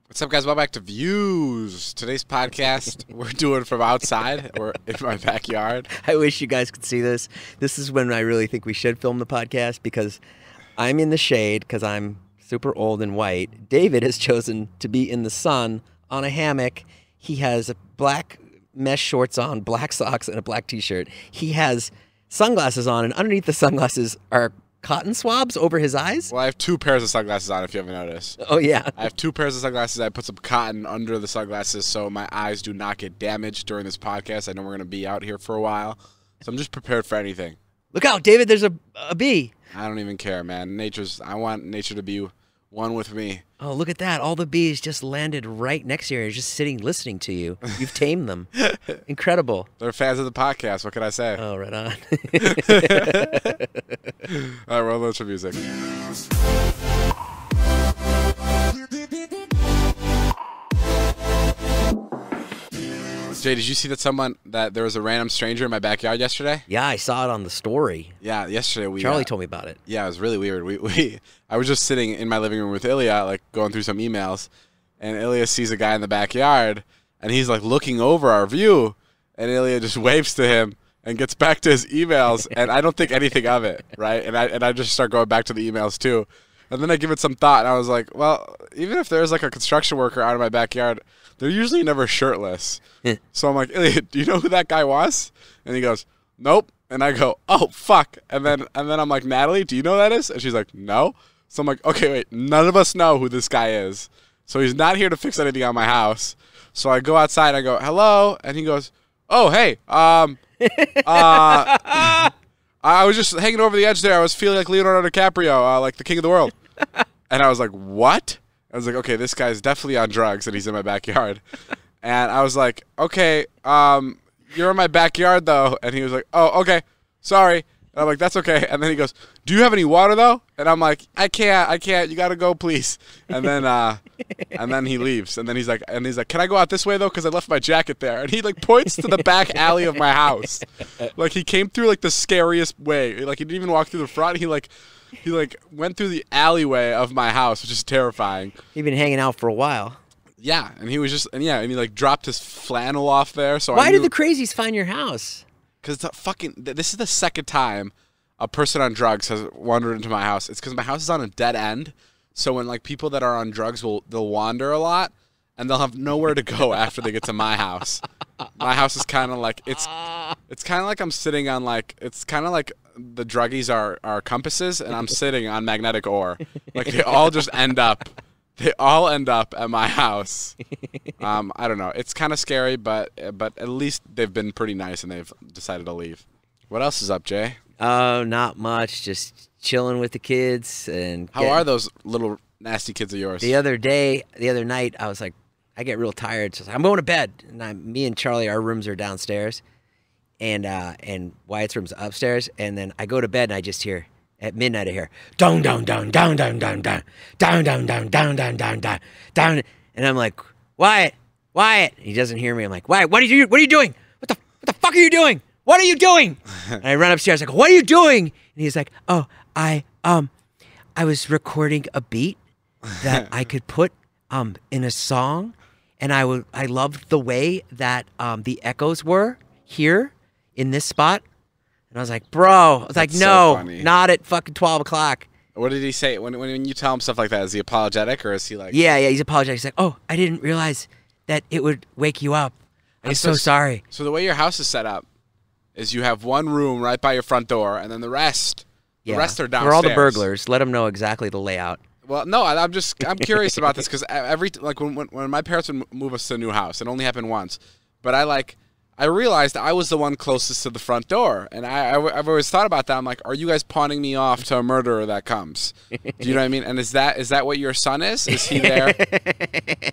What's up, guys? Welcome back to Views. Today's podcast, we're doing from outside. We're in my backyard. I wish you guys could see this. This is when I really think we should film the podcast because I'm in the shade because I'm super old and white. David has chosen to be in the sun on a hammock. He has black mesh shorts on, black socks, and a black t-shirt. He has sunglasses on, and underneath the sunglasses are cotton swabs over his eyes. Well, I have two pairs of sunglasses on, if you haven't noticed. Oh, yeah. I have two pairs of sunglasses. I put some cotton under the sunglasses so my eyes do not get damaged during this podcast. I know we're going to be out here for a while, so I'm just prepared for anything. Look out, David, there's a bee. I don't even care, man. I want nature to be one with me. Oh, look at that. All the bees just landed right next to you. They're just sitting listening to you. You've tamed them. Incredible. They're fans of the podcast. What can I say? Oh, right on. All right, roll those for music. Jay, did you see that there was a random stranger in my backyard yesterday? Yeah, I saw it on the story. Yeah, yesterday Charlie told me about it. Yeah, it was really weird. I was just sitting in my living room with Ilya, like going through some emails, and Ilya sees a guy in the backyard, and he's like looking over our view, and Ilya just waves to him and gets back to his emails, and I don't think anything of it, right? And I just start going back to the emails too. And then I give it some thought, and I was like, well, even if there's like a construction worker out in my backyard, they're usually never shirtless. So I'm like, Elliot, do you know who that guy was? And he goes, nope. And I go, oh, fuck. And then I'm like, Natalie, do you know who that is? And she's like, no. So I'm like, okay, wait, none of us know who this guy is. So he's not here to fix anything on my house. So I go outside, I go, hello. And he goes, oh, hey, I was just hanging over the edge there. I was feeling like Leonardo DiCaprio, like the king of the world. And I was like, what? I was like, okay, this guy's definitely on drugs, and he's in my backyard. And I was like, okay, you're in my backyard, though. And he was like, oh, okay, sorry. And I'm like, that's okay. And then he goes, do you have any water, though? And I'm like, I can't. You got to go, please. And then he leaves. And then he's like, can I go out this way, though? Because I left my jacket there. And he, like, points to the back alley of my house. Like, he came through, like, the scariest way. Like, he didn't even walk through the front. He went through the alleyway of my house, which is terrifying. He'd been hanging out for a while. Yeah, and he was just, and he like dropped his flannel off there. So why did the crazies find your house? Because this is the second time a person on drugs has wandered into my house. It's because my house is on a dead end. So when like people that are on drugs they'll wander a lot, and they'll have nowhere to go after they get to my house. My house is kind of like it's kind of like I'm sitting on it's kind of like the druggies are compasses, and I'm sitting on magnetic ore. Like they all just end up. They all end up at my house. I don't know. It's kind of scary, but at least they've been pretty nice and they've decided to leave. What else is up, Jay? Oh, not much. Just chilling with the kids. And how are those little nasty kids of yours? The other night, I was like, I get real tired. So I was like, I'm going to bed. And me and Charlie, our rooms are downstairs, and Wyatt's room's upstairs. And then I go to bed and I just hear. At midnight, I hear down, down, down, down, down, down, down, down, down, down, down, down, down, down, down, and I'm like, Wyatt. He doesn't hear me. I'm like, Wyatt, what are you doing? What the fuck are you doing? What are you doing? And I run upstairs. I go, what are you doing? And he's like, oh, I was recording a beat that I could put in a song, and I loved the way that the echoes were here in this spot. And I was like, bro, no, not at fucking 12 o'clock. What did he say? When you tell him stuff like that, is he apologetic or is he like... Yeah, he's apologetic. He's like, oh, I didn't realize that it would wake you up. I'm so sorry. So the way your house is set up is you have one room right by your front door, and then the rest are downstairs. For all the burglars, let them know exactly the layout. Well, no, I'm curious about this because when my parents would move us to a new house, it only happened once, but I realized I was the one closest to the front door, and I've always thought about that. I'm like, are you guys pawning me off to a murderer that comes? Do you know what I mean? And is that what your son is? Is he there?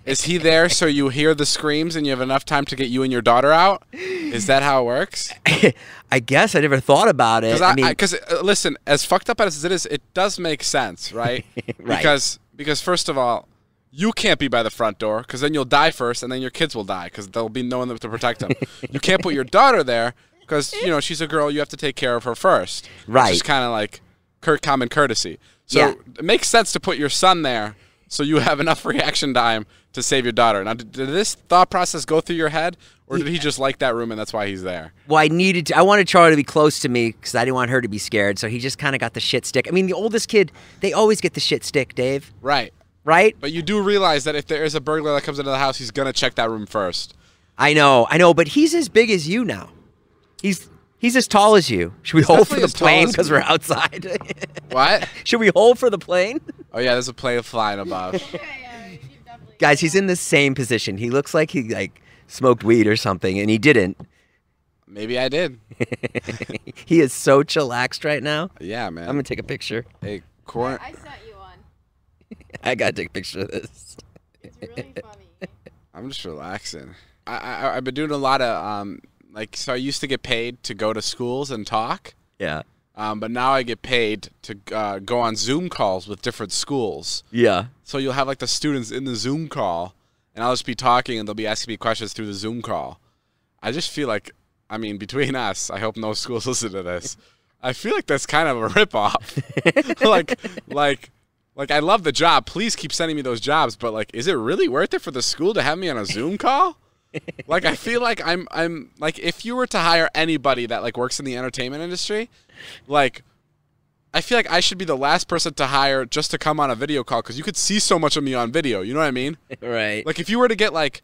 Is he there so you hear the screams and you have enough time to get you and your daughter out? Is that how it works? I guess I never thought about it. Because listen, as fucked up as it is, it does make sense, right? Right. Because first of all, you can't be by the front door because then you'll die first, and then your kids will die because there'll be no one to protect them. You can't put your daughter there because she's a girl. You have to take care of her first. Right. Which is kind of like common courtesy. So it makes sense to put your son there so you have enough reaction time to save your daughter. Now, did this thought process go through your head, or did he just like that room and that's why he's there? Well, I wanted Charlie to be close to me because I didn't want her to be scared. So he just kind of got the shit stick. I mean, the oldest kid, they always get the shit stick, Dave. Right. Right? But you do realize that if there is a burglar that comes into the house, he's going to check that room first. I know, but he's as big as you now. He's as tall as you. Should we hold for the plane because we're outside? What? Should we hold for the plane? Oh, yeah, there's a plane flying above. Guys, he's in the same position. He looks like he smoked weed or something, and he didn't. Maybe I did. He is so chillaxed right now. Yeah, man. I'm going to take a picture. Hey, I sent you one. I got to take a picture of this. It's really funny. I'm just relaxing. I've been doing a lot of, so I used to get paid to go to schools and talk. Yeah. But now I get paid to go on Zoom calls with different schools. Yeah. So you'll have, the students in the Zoom call, and I'll just be talking, and they'll be asking me questions through the Zoom call. I just feel like, between us, I hope no schools listen to this. I feel like that's kind of a ripoff. I love the job. Please keep sending me those jobs. But is it really worth it for the school to have me on a Zoom call? I feel like I'm if you were to hire anybody that works in the entertainment industry, I feel like I should be the last person to hire just to come on a video call because you could see so much of me on video. You know what I mean? Right. If you were to get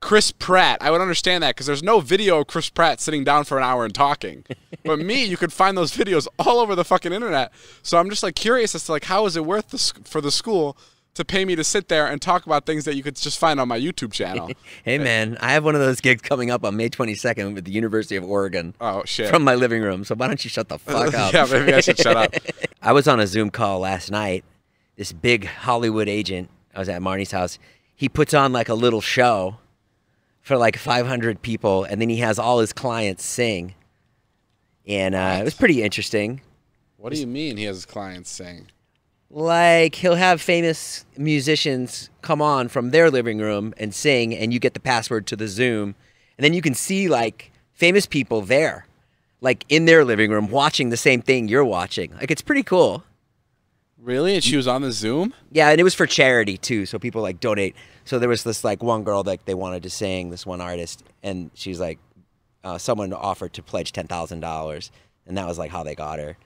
Chris Pratt, I would understand that because there's no video of Chris Pratt sitting down for an hour and talking. But me, you could find those videos all over the fucking internet. So I'm just curious as to how is it worth for the school to pay me to sit there and talk about things that you could just find on my YouTube channel. Hey, man, I have one of those gigs coming up on May 22nd with the University of Oregon. Oh, shit. From my living room. So why don't you shut the fuck up? Yeah, maybe I should shut up. I was on a Zoom call last night. This big Hollywood agent, I was at Marnie's house. He puts on a little show for 500 people, and then he has all his clients sing. And it was pretty interesting. What do you mean he has his clients sing? He'll have famous musicians come on from their living room and sing, and you get the password to the Zoom. And then you can see, famous people there, in their living room watching the same thing you're watching. It's pretty cool. Really? And she was on the Zoom? Yeah, and it was for charity, too, so people, donate. So there was this, one girl that they wanted to sing, this one artist, and she's someone offered to pledge $10,000, and that was, how they got her.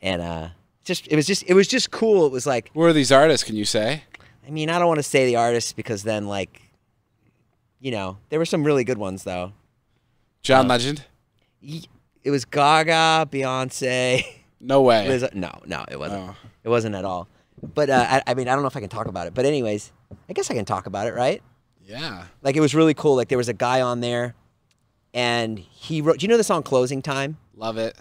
And, it was just cool. It was who are these artists? Can you say? I don't want to say the artists because then there were some really good ones though. John Legend. It was Gaga, Beyonce. No way. No, it wasn't. Oh. It wasn't at all. But I don't know if I can talk about it. But anyways, I guess I can talk about it, right? Yeah. It was really cool. There was a guy on there, and he wrote. Do you know the song "Closing Time"? Love it.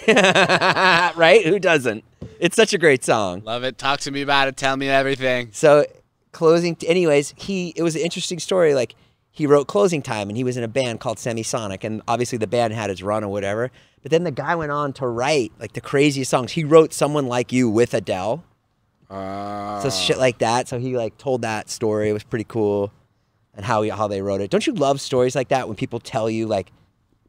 Right? Who doesn't? It's such a great song. Love it. Talk to me about it. Tell me everything. So, anyways, it was an interesting story. He wrote Closing Time, and he was in a band called Semisonic, and obviously the band had its run or whatever. But then the guy went on to write, the craziest songs. He wrote Someone Like You with Adele. So shit like that. So he, told that story. It was pretty cool, and how they wrote it. Don't you love stories like that when people tell you,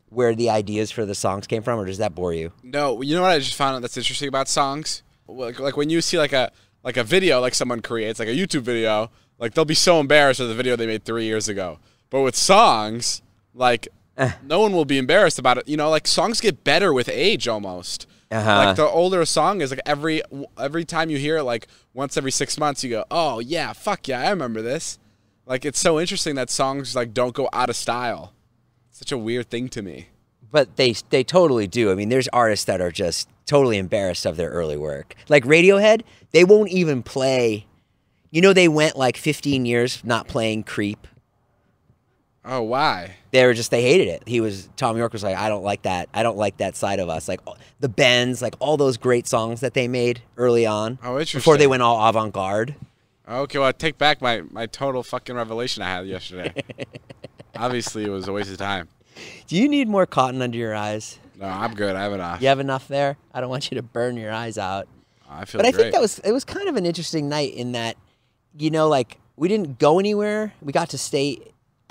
where the ideas for the songs came from, or does that bore you? No, you know what I just found out that's interesting about songs? When you see a video someone creates, a YouTube video, they'll be so embarrassed with the video they made 3 years ago. But with songs, no one will be embarrassed about it. Songs get better with age almost. The older a song is, every time you hear it, once every 6 months, you go, oh yeah, fuck yeah, I remember this. It's so interesting that songs don't go out of style. Such a weird thing to me. But they totally do. There's artists that are just totally embarrassed of their early work. Radiohead, they won't even play. They went 15 years not playing Creep. Oh, why? They hated it. Tom York was I don't like that. I don't like that side of us. The Bends, all those great songs that they made early on. Oh, interesting. Before they went all avant-garde. Okay, well, I take back my total fucking revelation I had yesterday. Obviously, it was a waste of time. Do you need more cotton under your eyes? No, I'm good. I have enough. You have enough there? I don't want you to burn your eyes out. I feel But great. I think it was kind of an interesting night in that, we didn't go anywhere. We got to stay.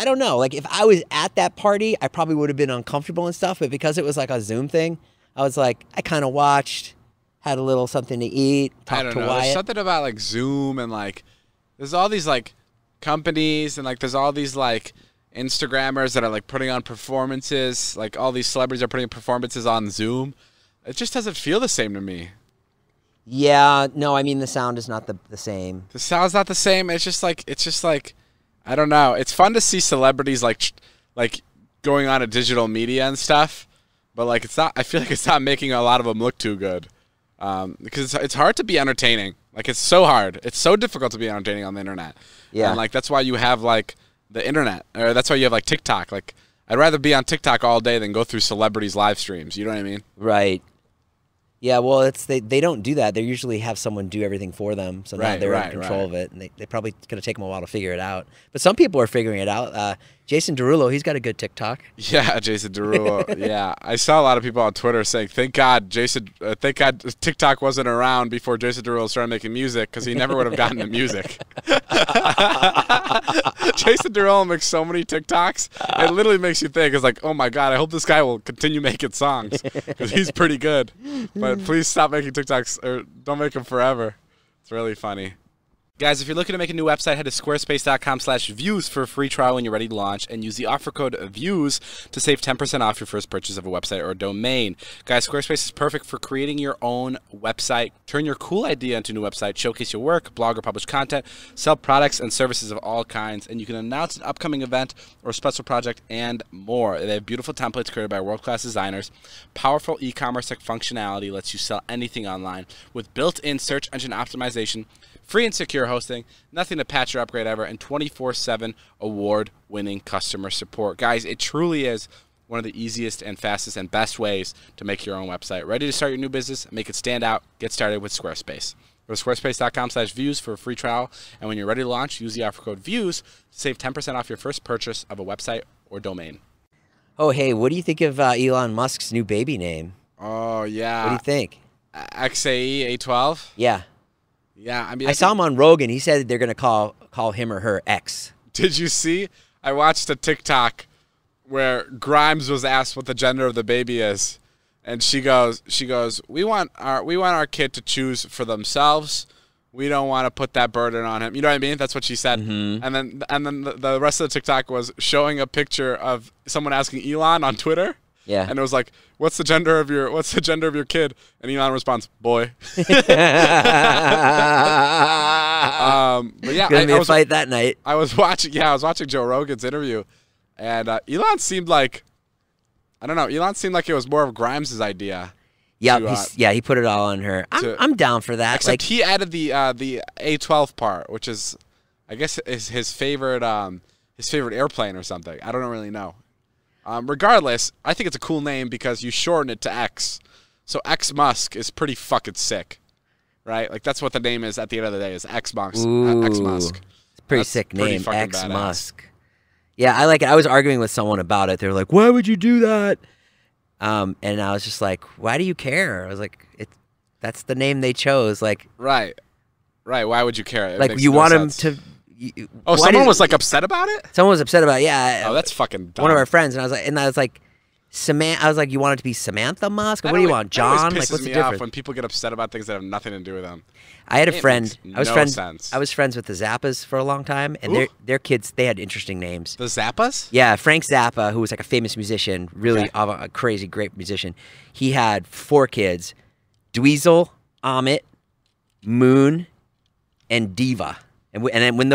I don't know. If I was at that party, I probably would have been uncomfortable and stuff. But because it was a Zoom thing, I was I kind of watched, had a little something to eat, talked to There's Wyatt. something about Zoom and there's all these like companies and like there's all these like Instagrammers that are like putting on performances. Like all these celebrities are putting performances on Zoom. It just doesn't feel the same to me. Yeah, no, I mean the sound is not the same. The sound's not the same. It's just like I don't know. It's fun to see celebrities like going on a digital media and stuff, but like it's not. I feel like it's not making a lot of them look too good, because it's hard to be entertaining. Like it's so hard. It's so difficult to be entertaining on the internet. Yeah. And like that's why you have like the internet, or that's why you have like TikTok. Like I'd rather be on TikTok all day than go through celebrities' live streams. You know what I mean? Right. Yeah, well, they don't do that. They usually have someone do everything for them, so now they're in control of it, and they probably going to take them a while to figure it out. But some people are figuring it out. Jason Derulo, he's got a good TikTok. Yeah, Jason Derulo. Yeah, I saw a lot of people on Twitter saying, "Thank God TikTok wasn't around before Jason Derulo started making music, because he never would have gotten to music." Jason Derulo makes so many TikToks, it literally makes you think, it's like, oh my God, I hope this guy will continue making songs, because he's pretty good. But please stop making TikToks, or don't make them forever. It's really funny. Guys, if you're looking to make a new website, head to squarespace.com/views for a free trial when you're ready to launch, and use the offer code VIEWS to save 10% off your first purchase of a website or a domain. Guys, Squarespace is perfect for creating your own website. Turn your cool idea into a new website, showcase your work, blog or publish content, sell products and services of all kinds, and you can announce an upcoming event or special project and more. They have beautiful templates created by world-class designers. Powerful e-commerce functionality lets you sell anything online with built-in search engine optimization, free and secure hosting, nothing to patch or upgrade ever, and 24/7 award-winning customer support. Guys, it truly is one of the easiest and fastest and best ways to make your own website. Ready to start your new business? Make it stand out. Get started with Squarespace. Go to squarespace.com/views for a free trial, and when you're ready to launch, use the offer code VIEWS to save 10% off your first purchase of a website or domain. Oh, hey, what do you think of Elon Musk's new baby name? Oh, yeah. What do you think? XAE A12? Yeah. Yeah, I mean, I saw him on Rogan. He said they're going to call him or her X. Did you see? I watched a TikTok where Grimes was asked what the gender of the baby is, and she goes, we want our kid to choose for themselves. We don't want to put that burden on him. You know what I mean? That's what she said. Mm-hmm. And then the rest of the TikTok was showing a picture of someone asking Elon on Twitter. Yeah. And it was like, what's the gender of your kid? And Elon responds, boy. But yeah, Gonna be a fight that night. I was watching Joe Rogan's interview, and Elon seemed like, I don't know, Elon seemed like it was more of Grimes' idea. Yeah, he put it all on her. I'm down for that. Except he added the A12 part, which is, I guess, is his favorite airplane or something. I don't really know. Regardless, I think it's a cool name because you shorten it to X. So X Musk is pretty fucking sick, right? Like that's what the name is at the end of the day, is X Musk. X Musk. It's a pretty sick name, X Musk. Yeah, I like it. I was arguing with someone about it. They were like, "Why would you do that?" And I was just like, "Why do you care?" I was like, "That's the name they chose." Like, right. Why would you care? It like you want him to. Someone was like upset about it? Someone was upset about it, yeah. Oh, that's fucking dumb. One of our friends, and I was like, you want it to be Samantha Musk? What do you want, John? Like, what's the difference? When people get upset about things that have nothing to do with them. I had a friend. I was sense. friends with the Zappas for a long time, and their kids, they had interesting names. The Zappas? Yeah, Frank Zappa, who was like a famous musician, really a crazy great musician. He had 4 kids: Dweezil, Amit, Moon, and Diva. And then when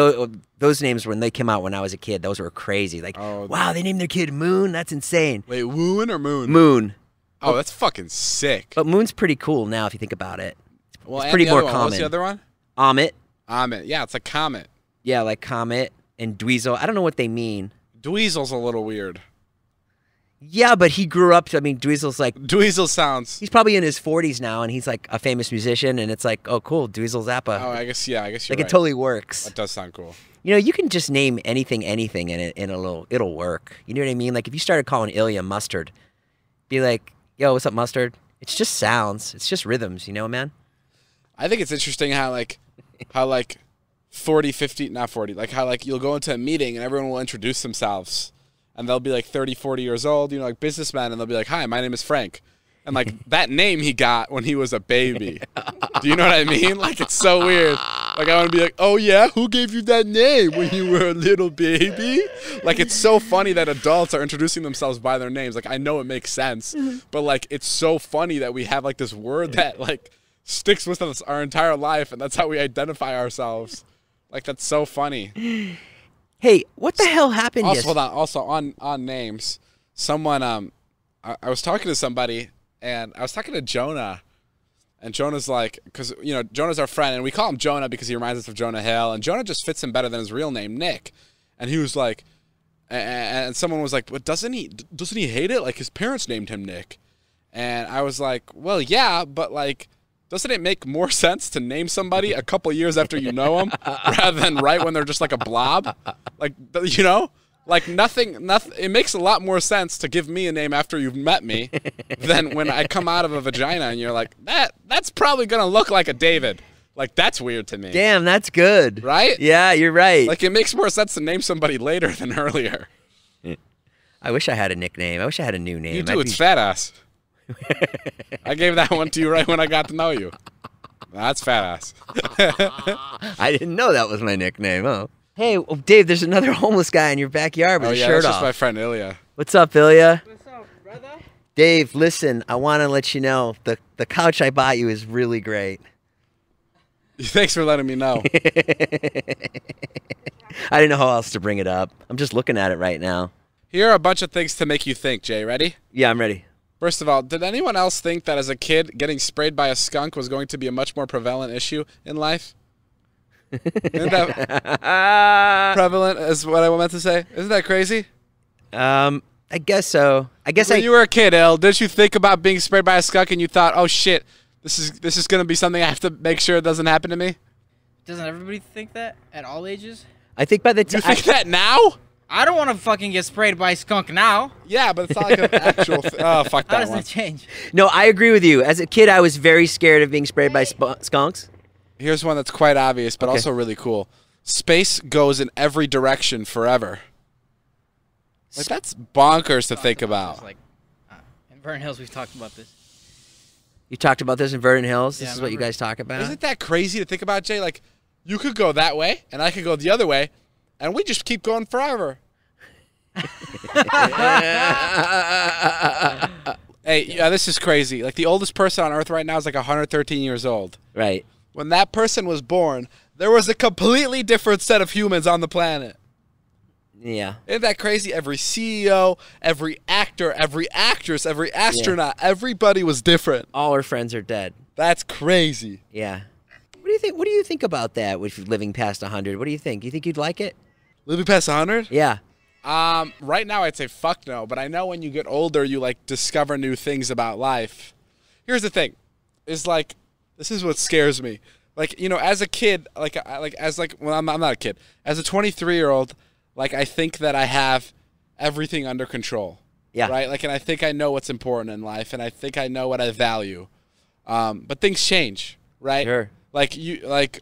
those names, when they came out when I was a kid, those were crazy. Like, wow, they named their kid Moon? That's insane. Wait, Woon or Moon? Moon. Oh, that's fucking sick. But Moon's pretty cool now if you think about it. Well, it's pretty more common. What's the other one? Amit. Amit. Yeah, it's like Comet. Yeah, like Comet and Dweezil. I don't know what they mean. Dweezil's a little weird. Yeah, but he grew up. I mean, Dweezil sounds. He's probably in his 40s now, and he's like a famous musician, and it's like, oh, cool, Dweezil Zappa. Oh, I guess you're like right. It totally works. That does sound cool. You know, you can just name anything, and it'll work. You know what I mean? Like if you started calling Ilya Mustard, be like, yo, what's up, Mustard? It's just sounds. It's just rhythms. You know, man. I think it's interesting how 40, 50, not 40, like how like you'll go into a meeting and everyone will introduce themselves. And they'll be like 30, 40 years old, you know, like businessmen, and they'll be like, hi, my name is Frank. And like that name he got when he was a baby. Do you know what I mean? Like it's so weird. Like, I want to be like, oh, yeah? Who gave you that name when you were a little baby? Like, it's so funny that adults are introducing themselves by their names. Like, I know it makes sense, but, like, it's so funny that we have, like, this word that, like, sticks with us our entire life, and that's how we identify ourselves. Like, that's so funny. Hey, what the hell happened? Also, hold on. Also, on names, someone, I was talking to somebody, and I was talking to Jonah. And Jonah's like, because, you know, Jonah's our friend, and we call him Jonah because he reminds us of Jonah Hill, and Jonah just fits him better than his real name, Nick. And he was like, and someone was like, but doesn't he hate it? Like, his parents named him Nick. And I was like, well, yeah, but, like, doesn't it make more sense to name somebody a couple years after you know them rather than right when they're just like a blob? Like, you know? Like, nothing, it makes a lot more sense to give me a name after you've met me than when I come out of a vagina and you're like, that's probably going to look like a David. Like, that's weird to me. Damn, that's good. Right? Yeah, you're right. Like, it makes more sense to name somebody later than earlier. I wish I had a nickname. I wish I had a new name. You do. It's Fat Ass. I gave that one to you right when I got to know you. That's Fat Ass. I didn't know that was my nickname, huh? Hey, Dave, there's another homeless guy in your backyard with his shirt that's off. just my friend Ilya. What's up, Ilya? What's up, brother? Dave, listen, I want to let you know the couch I bought you is really great. Thanks for letting me know. I didn't know how else to bring it up. I'm just looking at it right now. Here are a bunch of things to make you think, Jay. Ready? Yeah, I'm ready. First of all, did anyone else think that as a kid, getting sprayed by a skunk was going to be a much more prevalent issue in life? Isn't that prevalent is what I meant to say? Isn't that crazy? I guess so. When you were a kid, El, did you think about being sprayed by a skunk and you thought, oh shit, this is going to be something I have to make sure it doesn't happen to me? Doesn't everybody think that at all ages? I think by the time You think that now? I don't want to fucking get sprayed by a skunk now. Yeah, but it's not like an actual. Oh, fuck How that does one. it change? No, I agree with you. As a kid, I was very scared of being sprayed by skunks. Here's one that's quite obvious, but Okay. also really cool. Space goes in every direction forever. Like, that's bonkers to think about. Like, in Vernon Hills, we've talked about this. You talked about this in Vernon Hills. This Yeah, is what you remember. guys talk about. Isn't that crazy to think about, Jay? Like, you could go that way, and I could go the other way, and we just keep going forever. Hey, yeah, this is crazy. Like, the oldest person on Earth right now is like 113 years old. Right. When that person was born, there was a completely different set of humans on the planet. Yeah. Isn't that crazy? Every CEO, every actor, every actress, every astronaut, everybody was different. All our friends are dead. That's crazy. Yeah. What do you think? What do you think about that? With living past 100, what do you think? You think you'd like it? Living past 100? Yeah. Right now I'd say fuck no, but I know when you get older, you like discover new things about life. Here's the thing, is like, this is what scares me. Like, you know, as a kid, well, I'm not a kid. As a 23-year-old, like, I think that I have everything under control. Yeah. Right? Like, and I think I know what's important in life, and I think I know what I value. But things change, right? Sure. Like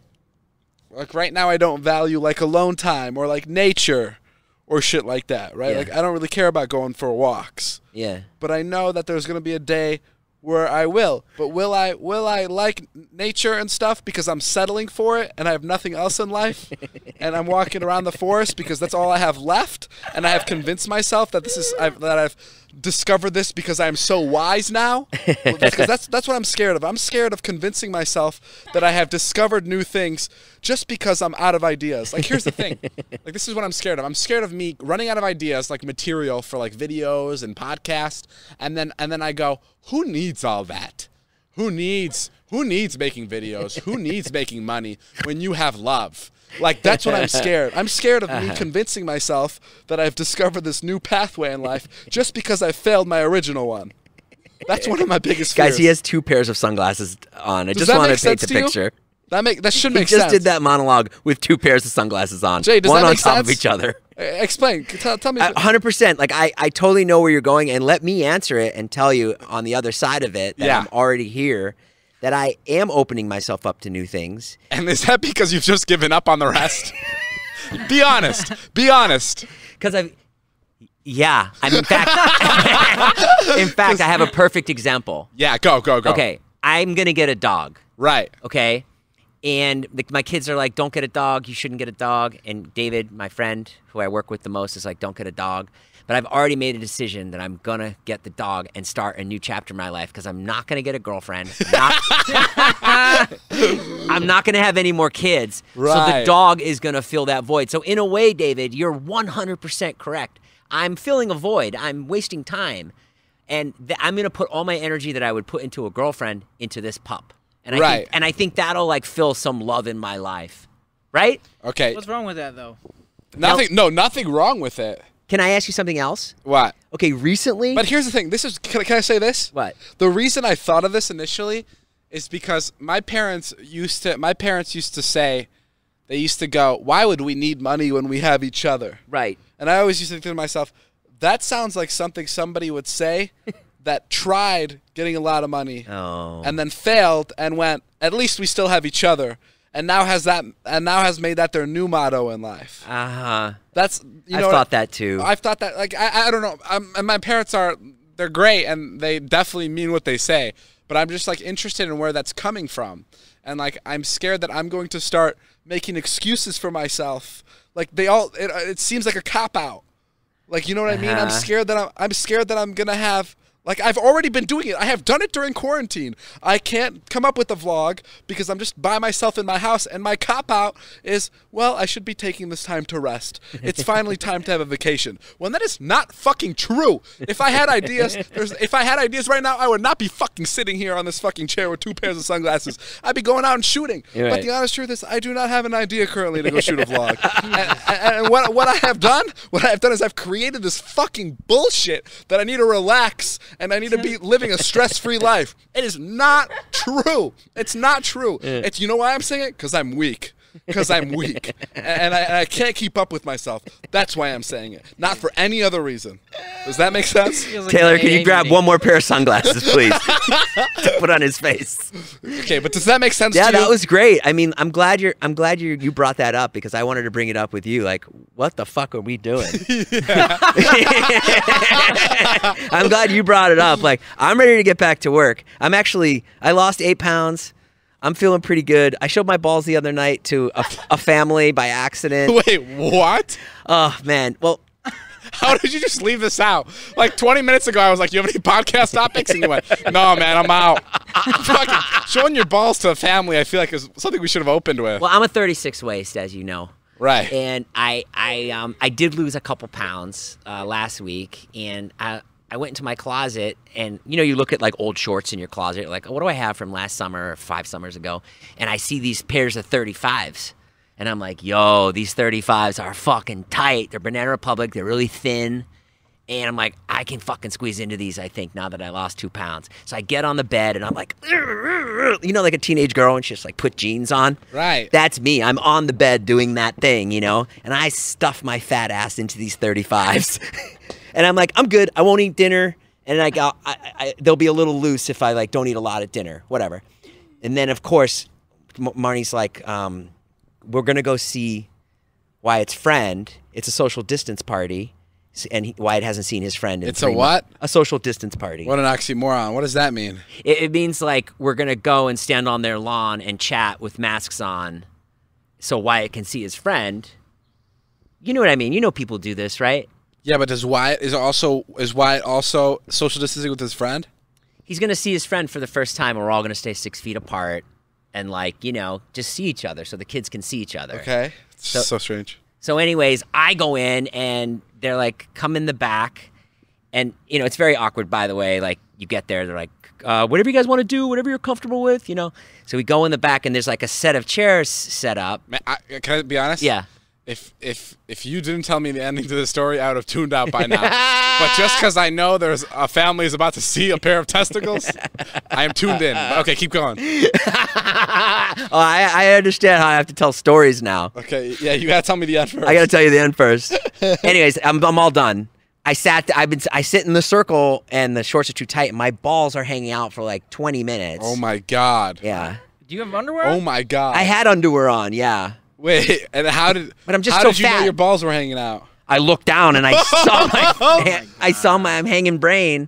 right now I don't value like alone time or like nature or shit like that, right? Yeah. Like, I don't really care about going for walks. Yeah. But I know that there's going to be a day where I will. But will I like nature and stuff because I'm settling for it and I have nothing else in life and I'm walking around the forest because that's all I have left and I have convinced myself that I've discovered this because I'm so wise now? Because that's what I'm scared of. I'm scared of convincing myself that I have discovered new things just because I'm out of ideas. Like, here's the thing. Like, this is what I'm scared of. I'm scared of me running out of ideas, like material for like videos and podcasts, and then I go, who needs all that? Who needs making videos? Who needs making money when you have love? Like, that's what I'm scared. I'm scared of me convincing myself that I've discovered this new pathway in life just because I failed my original one. That's one of my biggest fears. Guys, he has 2 pairs of sunglasses on. I Does just that want make to paint sense the to you? picture. That should make He just sense. did that monologue with 2 pairs of sunglasses on. Jay, does one that on make top sense? of each other. Explain. Tell me. 100%. Like, I totally know where you're going, and let me answer it and tell you on the other side of it that Yeah. I'm already here, that I am opening myself up to new things. And is that because you've just given up on the rest? Be honest. Be honest. Because yeah. In fact, I have a perfect example. Yeah, go. Okay, I'm going to get a dog. Right. Okay? And my kids are like, don't get a dog. You shouldn't get a dog. And David, my friend, who I work with the most, is like, don't get a dog. But I've already made a decision that I'm going to get the dog and start a new chapter in my life because I'm not going to get a girlfriend. I'm not going to have any more kids. Right. So the dog is going to fill that void. So in a way, David, you're 100% correct. I'm filling a void. I'm wasting time. And I'm going to put all my energy that I would put into a girlfriend into this pup. And I think that'll like fill some love in my life, right? Okay. What's wrong with that though? Nothing wrong with it. Can I ask you something else? What? Okay, recently. But here's the thing. Can I say this? What? The reason I thought of this initially is because my parents used to say, they used to go, "Why would we need money when we have each other?" Right. And I always used to think to myself, that sounds like something somebody would say that tried getting a lot of money and then failed and went, at least we still have each other, and now has made that their new motto in life. That's I've thought that too. I've thought that, like, I don't know. And my parents they're great and they definitely mean what they say, but I'm just like interested in where that's coming from, and like I'm scared that I'm going to start making excuses for myself. Like it seems like a cop out. Like, you know what I mean? I'm scared that I'm gonna have. Like, I've already been doing it. I have done it during quarantine. I can't come up with a vlog because I'm just by myself in my house, and my cop-out is, well, I should be taking this time to rest. It's finally time to have a vacation. When that is not fucking true. If I had ideas right now, I would not be fucking sitting here on this fucking chair with 2 pairs of sunglasses. I'd be going out and shooting. Right. But the honest truth is, I do not have an idea currently to go shoot a vlog. and what I have done is I've created this fucking bullshit that I need to relax and I need to be living a stress-free life. It is not true. It's not true. It's, you know why I'm saying it? Because I'm weak. Because I'm weak. And I can't keep up with myself. That's why I'm saying it. Not for any other reason. Does that make sense? Like Taylor, can you grab one more pair of sunglasses, please? To put on his face. Okay, but does that make sense to you? Yeah, that was great. I mean, I'm glad you brought that up because I wanted to bring it up with you. Like, what the fuck are we doing? I'm glad you brought it up. Like, I'm ready to get back to work. I lost 8 pounds. I'm feeling pretty good. I showed my balls the other night to a family by accident. Wait, what? Oh, man. Well, how did you just leave this out? Like 20 minutes ago, I was like, you have any podcast topics? And you went, no, man, I'm out. Fucking showing your balls to a family, I feel like is something we should have opened with. well, I'm a 36 waist, as you know. Right. And I did lose a couple pounds last week, and I went into my closet, and you know, you look at like old shorts in your closet, you're like, oh, what do I have from last summer or 5 summers ago? And I see these pairs of 35s, and I'm like, yo, these 35s are fucking tight. They're Banana Republic. They're really thin. And I'm like, I can fucking squeeze into these, I think, now that I lost 2 pounds. So I get on the bed, and I'm like, you know, like a teenage girl, and she just like put jeans on. Right. That's me. I'm on the bed doing that thing, you know? And I stuff my fat ass into these 35s. And I'm like, I'm good. I won't eat dinner. And they'll be a little loose if I like don't eat a lot at dinner, whatever. And then, of course, Marnie's like, we're going to go see Wyatt's friend. It's a social distance party. And Wyatt hasn't seen his friend in 3 months. It's a what? A social distance party. What an oxymoron. What does that mean? It means like we're going to go and stand on their lawn and chat with masks on so Wyatt can see his friend. You know what I mean? You know people do this, right? Yeah, but is Wyatt also social distancing with his friend? He's going to see his friend for the first time. We're all going to stay 6 feet apart and, like, you know, just see each other so the kids can see each other. Okay. It's so strange. So anyways, I go in and they're like, come in the back. And, you know, it's very awkward, by the way. Like, you get there, they're like, whatever you guys want to do, whatever you're comfortable with, you know. So we go in the back and there's like a set of chairs set up. Man, can I be honest? Yeah. If you didn't tell me the ending to the story, I would have tuned out by now. But just because I know there's a family is about to see a pair of testicles, I am tuned in. Okay, keep going. I understand how I have to tell stories now. Okay, yeah, you gotta tell me the end first. I gotta tell you the end first. Anyways, I'm all done. I sit in the circle and the shorts are too tight and my balls are hanging out for like 20 minutes. Oh my god. Yeah. Do you have underwear? Oh my god. I had underwear on, yeah. Wait, and how did? But I'm just how so did you know fat. your balls were hanging out? I looked down and I saw I'm hanging brain.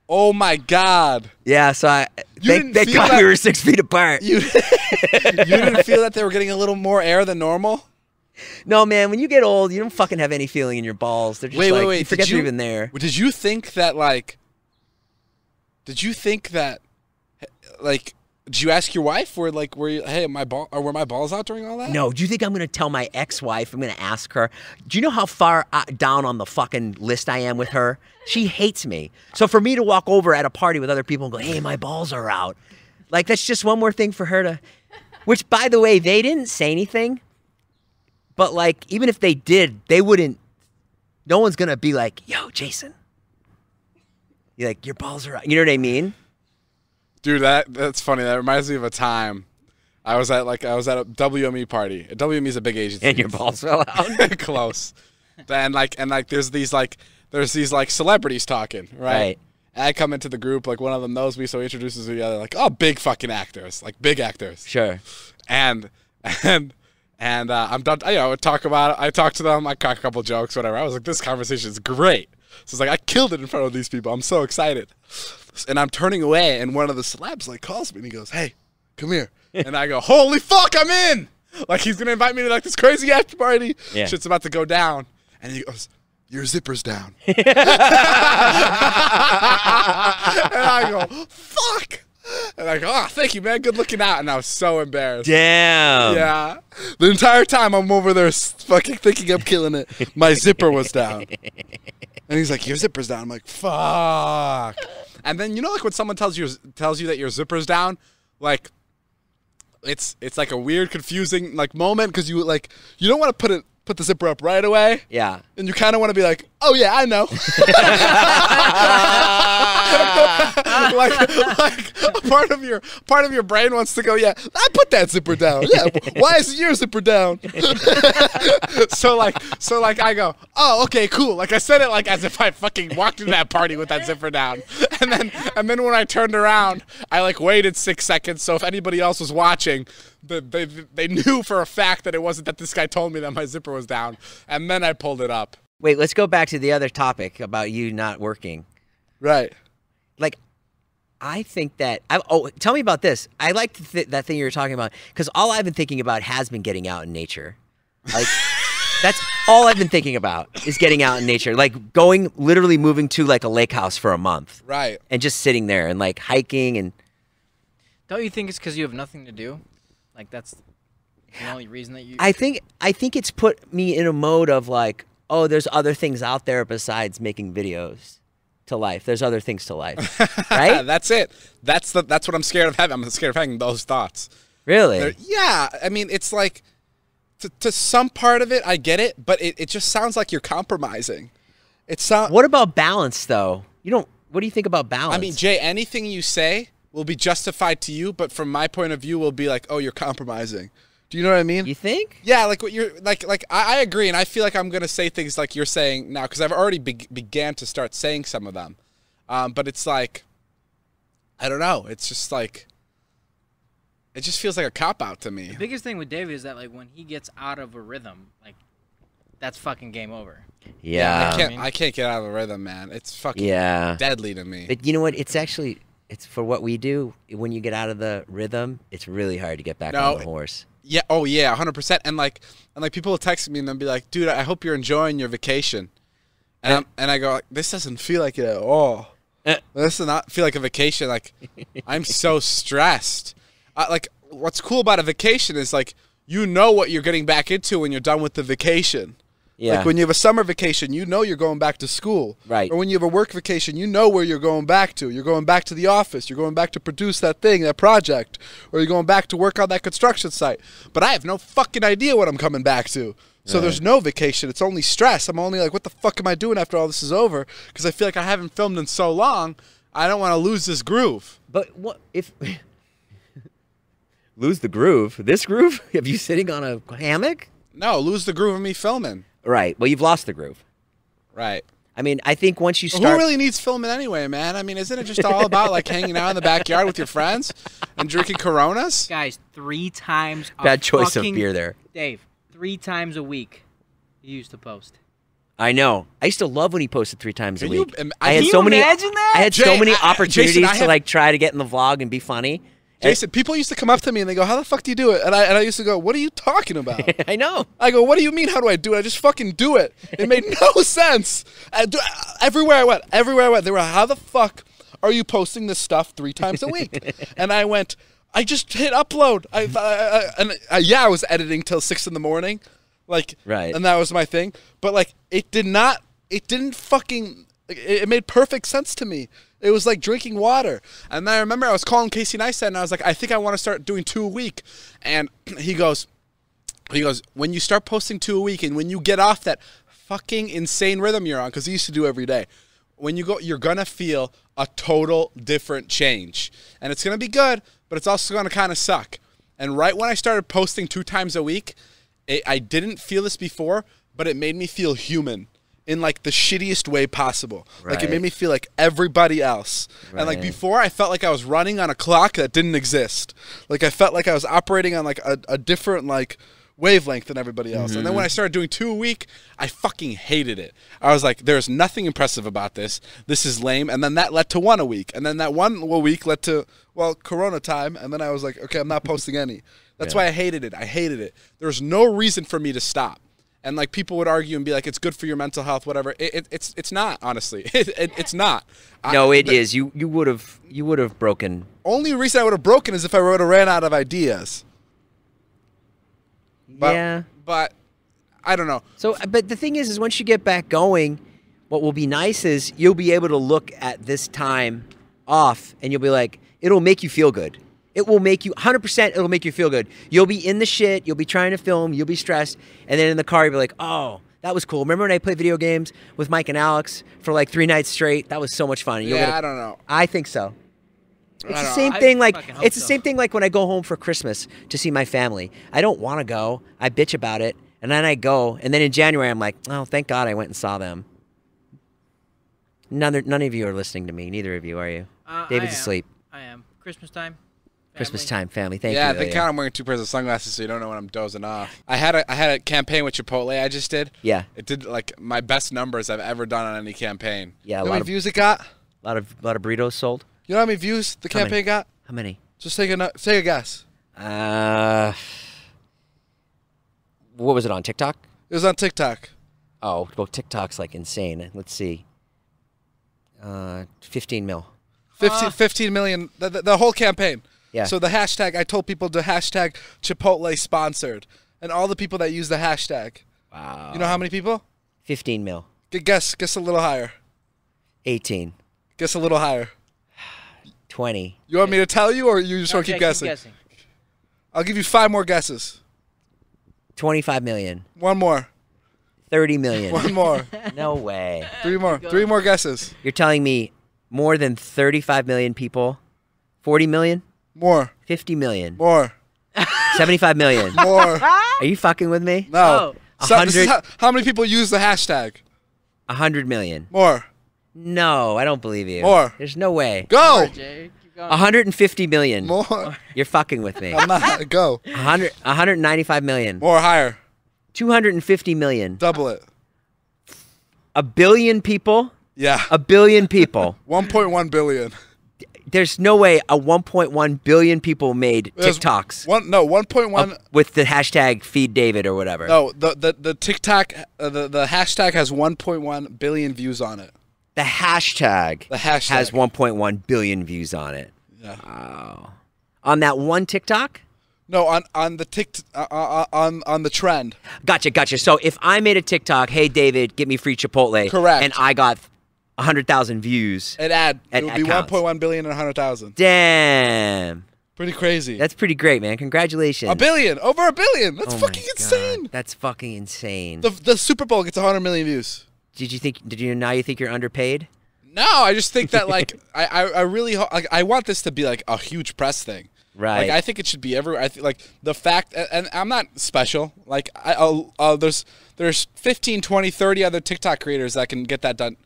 Oh my God. Yeah, so didn't thank feel God that- we were 6 feet apart. You didn't feel that they were getting a little more air than normal? No, man, when you get old, you don't fucking have any feeling in your balls. They're just Wait. you forget they're even there. Did you think that, like, did you ask your wife were you, hey, were my balls out during all that? No, do you think I'm going to tell my ex-wife? I'm going to ask her. Do you know how far down on the fucking list I am with her? She hates me. So for me to walk over at a party with other people and go, hey, my balls are out. Like, that's just one more thing for her to, which, by the way, they didn't say anything. But, like, even if they did, they wouldn't, no one's going to be like, yo, Jason. You're like, your balls are out. You know what I mean? Dude, that's funny. That reminds me of a time I was at a WME party. A WME is a big agency. And your balls fell out. Close. And there's these celebrities talking, right? And I come into the group, like one of them knows me, so he introduces me to the other, like, oh, big fucking actors, like big actors. Sure. And I'm done. You know, I talk to them. I crack a couple jokes, whatever. I was like, this conversation is great. So it's like I killed it in front of these people. I'm so excited. And I'm turning away, and one of the celebs like calls me, and he goes, "Hey, come here." And I go, "Holy fuck, I'm in!" Like he's gonna invite me to like this crazy after party. Yeah. Shit's about to go down, and he goes, "Your zipper's down." And I go, "Fuck." And I go, "Oh, thank you, man. Good looking out." And I was so embarrassed. Damn. Yeah. The entire time I'm over there fucking thinking I'm killing it, my zipper was down. And he's like, "Your zipper's down." I'm like, "Fuck." And then, you know, like when someone tells you that your zipper's down, like it's like a weird, confusing like moment because you don't want to put the zipper up right away. Yeah. And you kind of want to be like, "Oh yeah, I know." like a part of your brain wants to go, "Yeah, I put that zipper down. Yeah, why is your zipper down?" so I go, "Oh, okay, cool." Like I said it like as if I fucking walked into that party with that zipper down. And then when I turned around, I like waited 6 seconds so if anybody else was watching, they knew for a fact that it wasn't that this guy told me that my zipper was down. And then I pulled it up. Wait, let's go back to the other topic about you not working. Right. Like, I think that tell me about this. I like that thing you were talking about because all I've been thinking about has been getting out in nature. Like, that's all I've been thinking about is getting out in nature. Like literally moving to like a lake house for a month. Right. And just sitting there and like hiking and. Don't you think it's because you have nothing to do? Like that's the only reason that you. I think it's put me in a mode of like, oh, there's other things out there besides making videos. To life. There's other things to life, right? That's it. That's what I'm scared of having. I'm scared of having those thoughts. Really? Yeah. I mean, it's like to some part of it, I get it, but it just sounds like you're compromising. What about balance, though? What do you think about balance? I mean, Jay, anything you say will be justified to you, but from my point of view, will be like, oh, you're compromising. Do you know what I mean? You think? Yeah, like what you're like. I agree, and I feel like I'm gonna say things like you're saying now because I've already began to start saying some of them, but it's like, I don't know. It's just like, it just feels like a cop out to me. The biggest thing with David is that like when he gets out of a rhythm, like that's fucking game over. Yeah. I can't get out of the rhythm, man. It's fucking deadly to me. But you know what? It's for what we do. When you get out of the rhythm, it's really hard to get back on the horse. Yeah. Oh yeah. 100%. And like people will text me and they'll be like, "Dude, I hope you're enjoying your vacation." And I go, "This doesn't feel like it at all. This does not feel like a vacation. Like I'm so stressed. Like what's cool about a vacation is like you know what you're getting back into when you're done with the vacation. Yeah. Like when you have a summer vacation, you know you're going back to school. Right. Or when you have a work vacation, you know where you're going back to. You're going back to the office. You're going back to produce that thing, that project. Or you're going back to work on that construction site. But I have no fucking idea what I'm coming back to. So there's no vacation. It's only stress. I'm only like, what the fuck am I doing after all this is over? Because I feel like I haven't filmed in so long. I don't want to lose this groove. But what if... Lose the groove? This groove? Have you sitting on a hammock? No, lose the groove of me filming. Right. Well, you've lost the groove. Right. I mean, I think once you start... Who really needs filming anyway, man? I mean, isn't it just all about like hanging out in the backyard with your friends and drinking Coronas? Guys, 3 times. Bad choice of beer there. Dave, 3 times a week you used to post. I know. I used to love when he posted 3 times a Can you week. im- I had can so you many. imagine that? I had so Jay, many Jason, opportunities I to have- like try to get in the vlog and be funny. Jason, people used to come up to me and they go, "How the fuck do you do it?" And I used to go, "What are you talking about?" I know. I go, "What do you mean? How do I do it? I just fucking do it." It made no sense. Everywhere I went, they were, "How the fuck are you posting this stuff 3 times a week?" And I went, "I just hit upload." I was editing till 6 in the morning, like, Right. and that was my thing. But like, it didn't fucking. It made perfect sense to me. It was like drinking water. And then I remember I was calling Casey Neistat and I was like, "I think I want to start doing 2 a week." And he goes, "When you start posting 2 a week and when you get off that fucking insane rhythm you're on," because he used to do every day, when you go, you're going to feel a total different change. And it's going to be good, but it's also going to kind of suck. And right when I started posting 2 times a week, I didn't feel this before, but it made me feel human. In like the shittiest way possible. Like it Right. made me feel like everybody else. And like Right. before I felt like I was running on a clock that didn't exist. Like I felt like I was operating on like a different like wavelength than everybody else. And then when I started doing 2 a week, I fucking hated it. I was like, there's nothing impressive about this. This is lame. And then that led to 1 a week. And then that 1 a week led to, well, Corona time. And then I was like, okay, I'm not posting any. That's why I hated it. I hated it. There was no reason for me to stop. And like people would argue and be like, "It's good for your mental health, whatever." It's not, honestly. It's not. No, it is. You would have broken. Only reason I would have broken is if I would have ran out of ideas. But, Yeah. But I don't know. So, but the thing is once you get back going, what will be nice is you'll be able to look at this time off and you'll be like, it'll make you feel good. It will make you 100%. It'll make you feel good. You'll be in the shit. You'll be trying to film. You'll be stressed, and then in the car you'll be like, "Oh, that was cool." Remember when I played video games with Mike and Alex for like 3 nights straight? That was so much fun. And you'll Yeah, get a- I don't know. I think so. It's the don't know. same I thing. Like fucking hope it's the so. same thing. Like when I go home for Christmas to see my family. I don't want to go. I bitch about it, and then I go, and then in January I'm like, "Oh, thank God I went and saw them." None of you are listening to me. Neither of you are you? David's I am. asleep. I am. Christmas time. Christmas family. time, family. Thank Yeah, you. thank Ilya. God I'm wearing 2 pairs of sunglasses, so you don't know when I'm dozing off. I had a campaign with Chipotle. I just did. Yeah. It did like my best numbers I've ever done on any campaign. Yeah, a You know how lot many of- views it got? lot of burritos sold. You know how many views the How many? campaign got? How many? Just take a guess. What was it on TikTok? It was on TikTok. Oh, well, TikTok's like insane. Let's see. 15 mil. 15 million, the whole campaign. Yeah. So the hashtag, I told people to hashtag Chipotle sponsored. And all the people that use the hashtag. Wow. You know how many people? 15 mil. Guess a little higher. 18. Guess a little higher. 20. You want me to tell you or you just No, want to Jay, keep guessing? guessing. I'll give you 5 more guesses. 25 million. 1 more. 30 million. 1 more. No way. 3 more. 3 more guesses. You're telling me more than 35 million people? 40 million? More. 50 million? More. 75 million? More. Are you fucking with me? No. Oh. So, this is 100 how many people use the hashtag? 100 million? More. No, I don't believe you. More. There's no way. Go. Jay, keep going. 150 million. More. You're fucking with me. I'm not. Go. 195 million. More. Higher. 250 million. Double it. A billion people? Yeah. A billion people. 1.1 billion. There's no way a 1.1 billion people made There's TikToks 1.1. with the hashtag Feed David or whatever. No, the TikTok the hashtag has 1.1 billion views on it. The hashtag, The hashtag has 1.1 billion views on it. Yeah. Wow. On that one TikTok? No, on the on the trend. Gotcha. So if I made a TikTok, hey David, get me free Chipotle. Correct. And I got 100,000 views. It would be counts. 1.1 billion and 100,000. Damn. Pretty crazy. That's pretty great, man. Congratulations. a billion, over a billion. That's Oh my fucking God. insane. That's fucking insane. The Super Bowl gets 100 million views. Did you now you think you're underpaid? No, I just think that like I really like I want this to be like a huge press thing. Right. Like I think it should be everywhere. I think like the fact, and I'm not special. Like there's 15, 20, 30 other TikTok creators that can get that done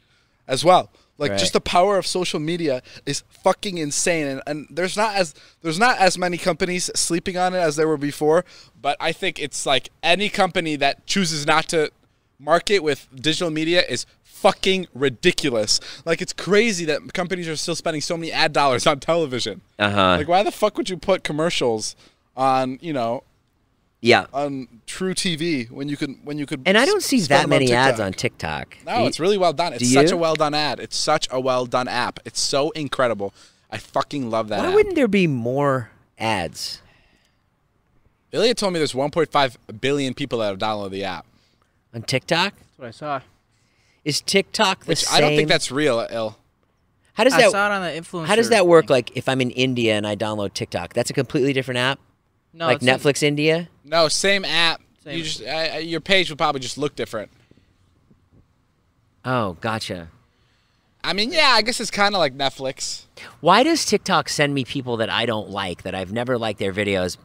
as well. Like Right. just the power of social media is fucking insane, and there's not as many companies sleeping on it as there were before. But I think it's like any company that chooses not to market with digital media is fucking ridiculous. Like, it's crazy that companies are still spending so many ad dollars on television. Like, why the fuck would you put commercials on, you know, on True TV when you could And I don't see spend that them many on ads on TikTok. No, it's really well done. It's such a well done ad. It's such a well done app. It's so incredible. I fucking love that Why app. wouldn't there be more ads? Ilya told me there's 1.5 billion people that have downloaded the app. On TikTok? That's what I saw. Is TikTok the same? I don't think that's real, Il. How does I that? saw it on the influencer. How does that work? thing. Like, if I'm in India and I download TikTok, that's a completely different app. No, Like it's Netflix India. No, same app. Same. You just your page would probably just look different. Oh, gotcha. I mean, yeah, I guess it's kind of like Netflix. Why does TikTok send me people that I don't like, that I've never liked their videos,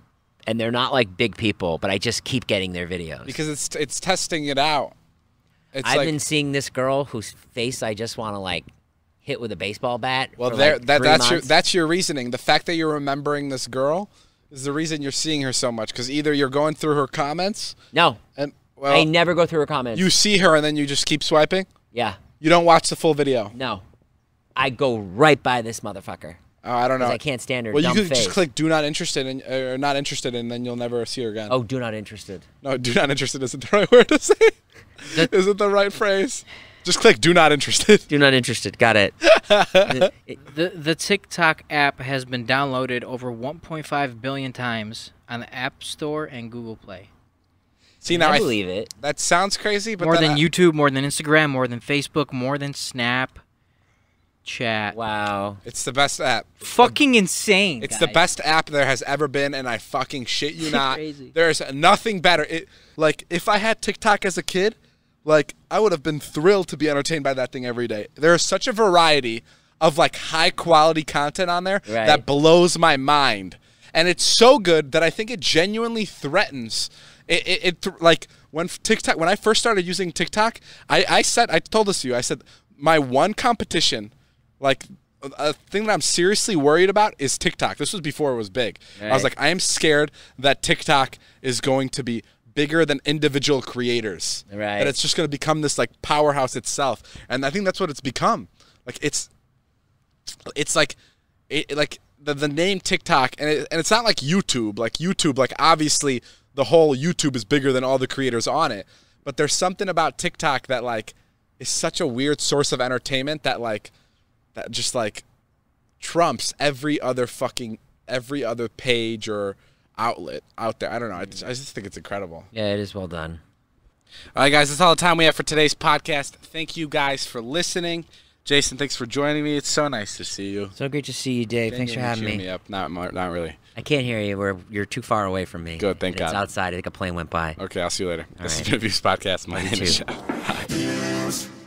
and they're not like big people, but I just keep getting their videos? Because it's testing it out. I've been seeing this girl whose face I just want to like hit with a baseball bat. Well, for there like 3 months. that's your reasoning. The fact that you're remembering this girl is the reason you're seeing her so much. Because either you're going through her comments. No, And well, I never go through her comments. you see her and then you just keep swiping. Yeah, You don't watch the full video. no, I go right by this motherfucker. Oh, I don't know. Because I can't stand her Well, dumb you could face. just click "Do not interested" or "Not interested," and then you'll never see her again. Oh, do not interested. No, "Do not interested" isn't the right word to say. Isn't the right phrase? Just click "Do not interested." Do not interested. Got it. The TikTok app has been downloaded over 1.5 billion times on the App Store and Google Play. See, now I believe it. that sounds crazy, but More then than YouTube, more than Instagram, more than Facebook, more than Snapchat. Wow. it's the best app. Fucking insane. It's the guys. best app there has ever been, and I fucking shit you not. Crazy. There's nothing better. Like, if I had TikTok as a kid, like, I would have been thrilled to be entertained by that thing every day. There is such a variety of, like, high-quality content on there Right. that blows my mind. And it's so good that I think it genuinely threatens. Like, when I first started using TikTok, I told this to you, I said, my one competition, like, a thing that I'm seriously worried about is TikTok. This was before it was big. I was Right. like, I am scared that TikTok is going to be bigger than individual creators. Right. That it's just going to become this, like, powerhouse itself. And I think that's what it's become. Like, it's like, the name TikTok, and it's not like YouTube. Like, YouTube, like, obviously the whole YouTube is bigger than all the creators on it. But there's something about TikTok that, like, is such a weird source of entertainment that, like, that just, like, trumps every other page or outlet out there. I don't know. I just think it's incredible. Yeah, it is well done. All right, guys, that's all the time we have for today's podcast. Thank you guys for listening. Jason, thanks for joining me. It's so nice to see you. So great to see you, Dave. Thanks for having Cheer me. up. Not really. I can't hear you. You're too far away from me. Good, thank And it's God. outside. I think a plane went by. Okay, I'll see you later. This right. is Interviews Podcast. My You name is too. Jeff. Bye.